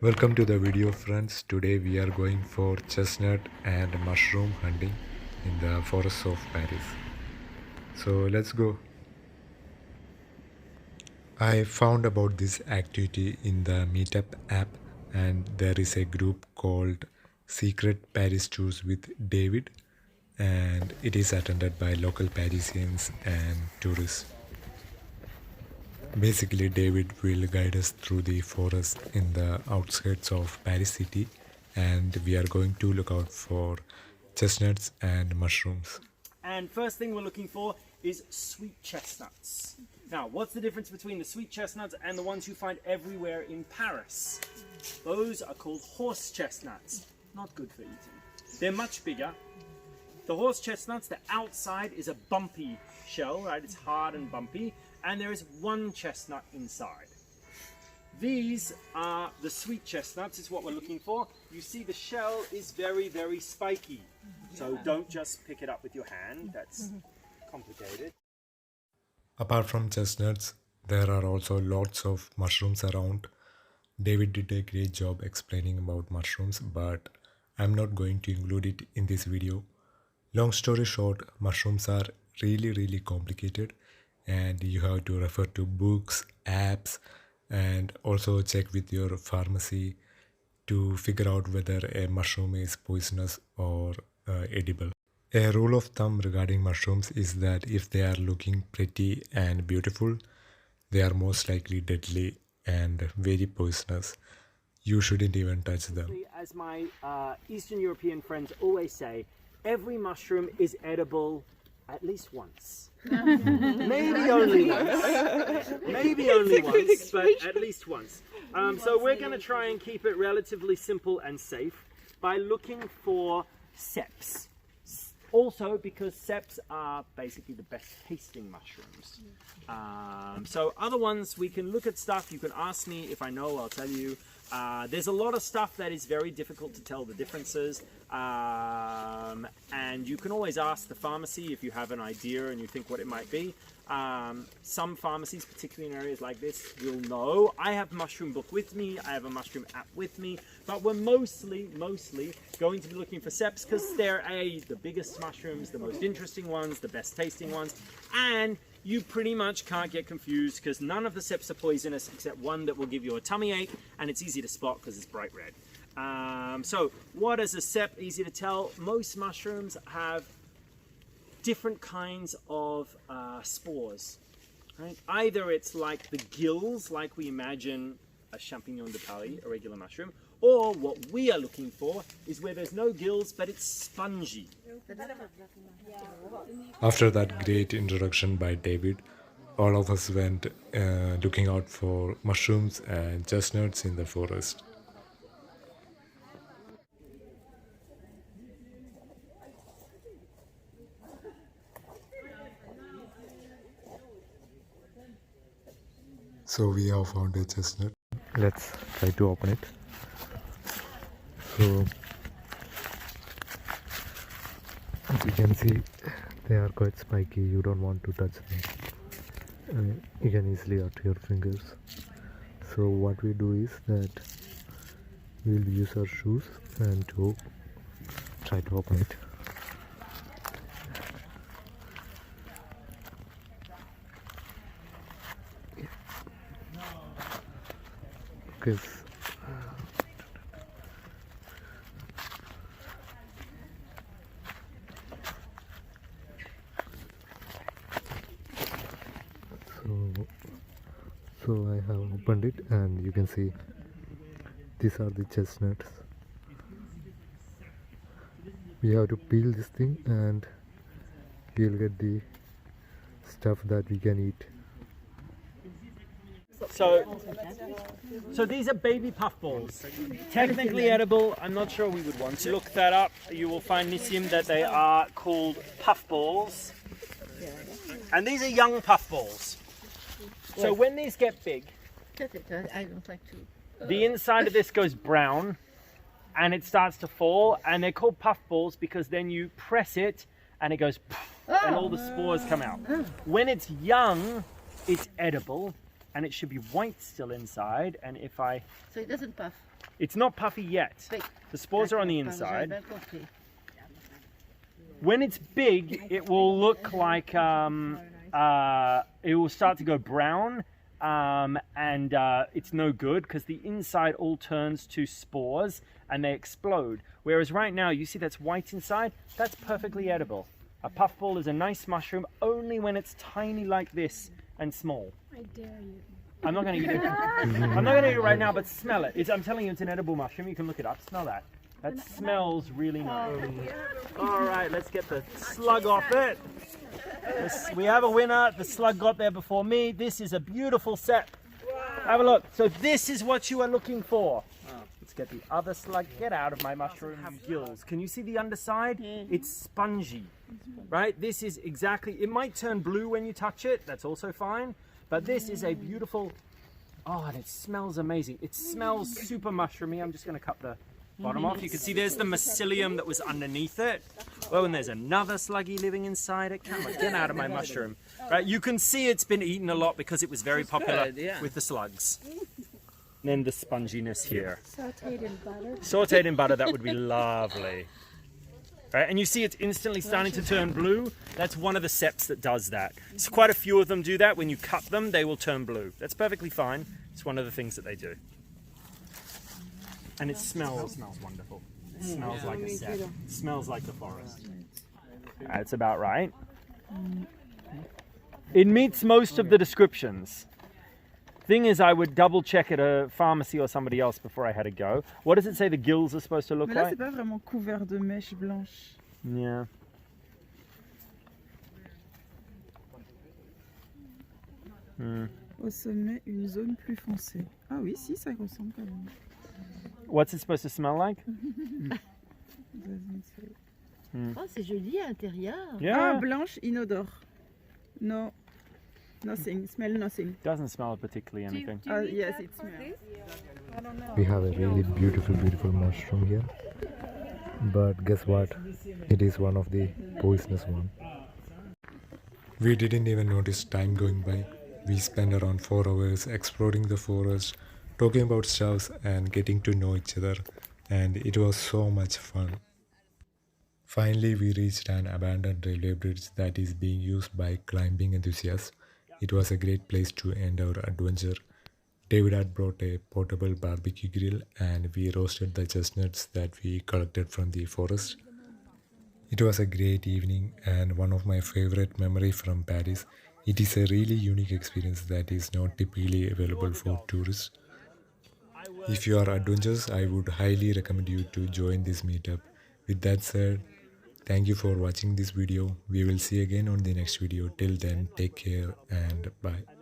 Welcome to the video friends. Today we are going for chestnut and mushroom hunting in the forests of Paris. So let's go. I found about this activity in the Meetup app, and there is a group called Secret Paris Tours with David, and it is attended by local Parisians and tourists. Basically, David will guide us through the forest in the outskirts of Paris city, and we are going to look out for chestnuts and mushrooms. And first thing we're looking for is sweet chestnuts. Now, what's the difference between the sweet chestnuts and the ones you find everywhere in Paris? Those are called horse chestnuts. Not good for eating. They're much bigger. The horse chestnuts, the outside is a bumpy shell, right? It's hard and bumpy, and there is one chestnut inside. These are the sweet chestnuts, is what we're looking for. You see the shell is very, very spiky. So don't just pick it up with your hand, that's complicated. Apart from chestnuts, there are also lots of mushrooms around. David did a great job explaining about mushrooms, but I'm not going to include it in this video. Long story short, mushrooms are really complicated, and you have to refer to books, apps, and also check with your pharmacy to figure out whether a mushroom is poisonous or edible. A rule of thumb regarding mushrooms is that if they are looking pretty and beautiful, they are most likely deadly and very poisonous. You shouldn't even touch them. As my Eastern European friends always say, every mushroom is edible at least once. Maybe only once. Maybe only once, but at least once. So we're going to try and keep it relatively simple and safe by looking for ceps. Also, because ceps are basically the best tasting mushrooms. So other ones, we can look at stuff. You can ask me if I know, I'll tell you. There's a lot of stuff that is very difficult to tell the differences. And you can always ask the pharmacy if you have an idea and you think what it might be. Some pharmacies, particularly in areas like this, will know. I have Mushroom Book with me, I have a mushroom app with me, but we're mostly going to be looking for ceps because they're the biggest mushrooms, the most interesting ones, the best tasting ones, and you pretty much can't get confused because none of the ceps are poisonous except one that will give you a tummy ache, and it's easy to spot because it's bright red. So what is a cep? Easy to tell. Most mushrooms have different kinds of spores. Right? Either it's like the gills, like we imagine a champignon de Paris, a regular mushroom, or what we are looking for is where there's no gills, but it's spongy. After that great introduction by David, all of us went looking out for mushrooms and chestnuts in the forest. So we have found a chestnut. Let's try to open it. So as you can see, they are quite spiky. You don't want to touch them. You can easily hurt your fingers. So what we do is that we'll use our shoes and to try to open it. Because so I have opened it, and you can see these are the chestnuts. We have to peel this thing and we'll get the stuff that we can eat. So these are baby puffballs. Technically edible. I'm not sure we would want to look that up. You will find, Nissim, that they are called puffballs. And these are young puffballs. So when these get big, I don't like to. the inside of this goes brown and it starts to fall, and they're called puffballs because then you press it and it goes and all the spores come out. When it's young, it's edible. and it should be white still inside. And if I, So it doesn't puff. it's not puffy yet. Wait. The spores are on the D'accord, j'avais inside. bien compris. When it's big, it will look like it will start to go brown, and it's no good because the inside all turns to spores and they explode. Whereas right now, you see that's white inside. That's perfectly edible. A puffball is a nice mushroom only when it's tiny like this and small. I dare you. I'm not going to eat it. I'm not going to eat it right now, but smell it. I'm telling you, it's an edible mushroom. You can look it up. Smell that. That smells really nice. All right, let's get the slug off it. We have a winner. The slug got there before me. This is a beautiful set. Have a look. So this is what you are looking for. Let's get the other slug. Get out of my mushroom. Have gills. Can you see the underside? It's spongy, right? This is exactly, it might turn blue when you touch it. That's also fine. But this is a beautiful, oh, and it smells amazing. It smells super mushroomy. I'm just going to cut the bottom off. You can see there's the mycelium that was underneath it. Oh, and there's another sluggy living inside it. Come on, get out of my mushroom. Right, you can see it's been eaten a lot because it was very popular with the slugs. And then the sponginess here. Sauteed in butter. Sauteed in butter, that would be lovely. Right, and you see it's instantly starting to turn blue. That's one of the seps that does that. So quite a few of them do that. When you cut them, they will turn blue. That's perfectly fine. It's one of the things that they do. And it smells wonderful. It smells like a sep. It smells like the forest. That's about right. It meets most of the descriptions. Thing is, I would double check at a pharmacy or somebody else before I had a go. What does it say the gills are supposed to look Mais là, like? c'est pas vraiment couvert de mèches blanches. Yeah. Au sommet, une zone plus foncée. Ah oui, si, ça ressemble quand même. What's it supposed to smell like? Doesn't say. Oh, c'est joli à l'intérieur. Ah, Yeah. blanche, inodore. No, nothing. Smell nothing. Doesn't smell particularly anything. Yes, it smells. We have a really beautiful mushroom here. But guess what? It is one of the poisonous one. We didn't even notice time going by. We spent around 4 hours exploring the forest, talking about stuffs and getting to know each other, and it was so much fun. Finally, we reached an abandoned railway bridge that is being used by climbing enthusiasts. It was a great place to end our adventure. David had brought a portable barbecue grill and we roasted the chestnuts that we collected from the forest. It was a great evening and one of my favorite memories from Paris. It is a really unique experience that is not typically available for tourists. If you are adventurous, I would highly recommend you to join this meetup. With that said, thank you for watching this video. We will see you again on the next video. Till then, take care and bye.